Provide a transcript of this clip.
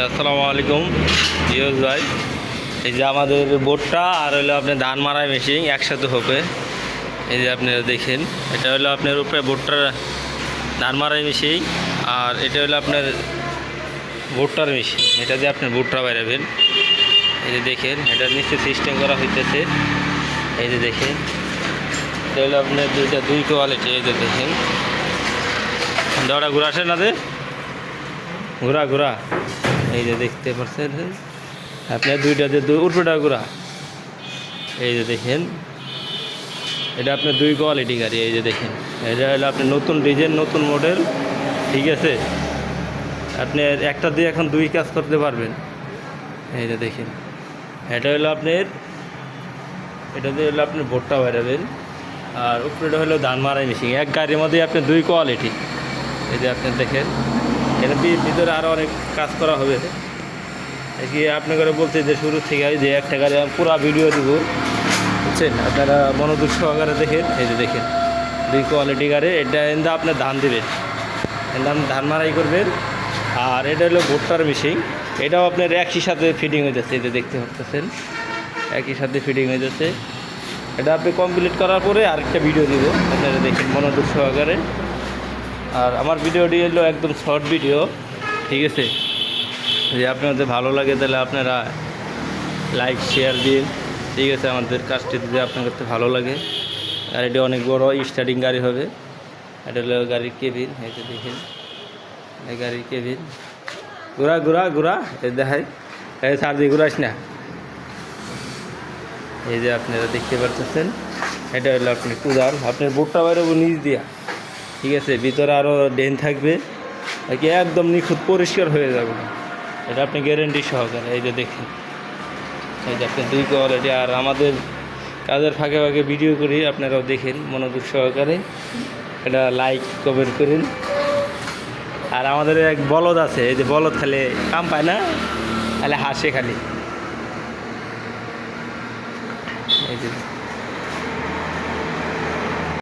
আসসালামু আলাইকুম জিওস ভাই। এই যে আমাদের বোটটা আর হলো আপনার ধান মারাই মেশিন একসাথে হবে। এই যে আপনারা দেখেন, এটা হলো আপনার উপরে বোটটার ধান মারাই মেশিন, আর এটা হলো আপনার ভুট্টার মেশিন। এটা দিয়ে আপনার ভুট্টা বেরাবেন। এই যে দেখেন, এটা নিচে সিস্টেম করা হইতেছে। এই যে দেখেন, এটা হলো আপনার দুই কোয়ালিটি। এই যে দেখেন, দাওটা ঘুরা আসে না দে, ঘোরা ঘোরা। এই যে দেখতে পাচ্ছেন আপনার দুইটা যে উল্টোটা ঘোরা। এই যে দেখেন, এটা আপনার দুই কোয়ালিটি গাড়ি। এই যে দেখেন, এটা হলো আপনার নতুন ডিজাইন, নতুন মডেল, ঠিক আছে। আপনি একটা দিয়ে এখন দুই কাজ করতে পারবেন। এই যে দেখেন, এটা হলো আপনার, এটা দিয়ে হলো আপনি ভুট্টা বেরাবেন, আর উপরেটা হলো ধান মারাই মেশিন। এক গাড়ির মধ্যে আপনার দুই কোয়ালিটি। এই যে আপনি দেখেন, এটা ভিতরে আরও অনেক কাজ করা হবে। কি আপনি করে বলতে যে শুরু থেকে যে একটা গাড়ি পুরো ভিডিও দিব, বুঝছেন। আপনারা মনোযোগ সহকারে দেখেন। এই যে দেখেন, দুই কোয়ালিটি গাড়ি। এটা এন্দা আপনার ধান দেবেন, এন্দা আপনি ধান মারাই করবেন। আর এটা হলো ভুট্টার মেশিন, এটাও আপনার একই সাথে ফিটিং হয়ে যাচ্ছে। এই যে দেখতে পাচ্ছেন, একই সাথে ফিটিং হয়ে যাচ্ছে। এটা আপনি কমপ্লিট করার পরে আরেকটা ভিডিও দিব, আপনারা দেখেন মনোযোগ সহকারে। আর আমার ভিডিওটি হলো একদম শর্ট ভিডিও, ঠিক আছে। যদি আপনাদের ভালো লাগে তাহলে আপনারা লাইক শেয়ার দিন, ঠিক আছে। আমাদের কাজটি যদি আপনার কাছে ভালো লাগে। আর এটি অনেক বড় স্টার্টিং গাড়ি হবে। এটা হলো গাড়ির কেবিন। এই যে দেখেন, এই গাড়ির কেবিন। ঘোরা ঘোরা ঘোরা, এই দেখাই, এই সার দিয়ে ঘুরাস না। এই যে আপনারা দেখতে পাচ্ছেন, এটা হলো আপনি কুদাল, আপনার বোটটা বাইরে নিচ দিয়া, ঠিক আছে। ভিতরে আরও ড্রেন থাকবে, কি একদম নিখুঁত পরিষ্কার হয়ে যাবে, এটা আপনি গ্যারেন্টি সহকারে। এই যে দেখেন, এই যে আপনি দুই কোয়ালিটি। আর আমাদের কাজের ফাঁকে ফাঁকে ভিডিও করি, আপনারাও দেখেন মনোযোগ সহকারে। এটা লাইক কমেন্ট করেন। আর আমাদের এক বলদ আছে, এই যে বলদ খালি কাম পায় না, খালি হাসে খালি। এই যে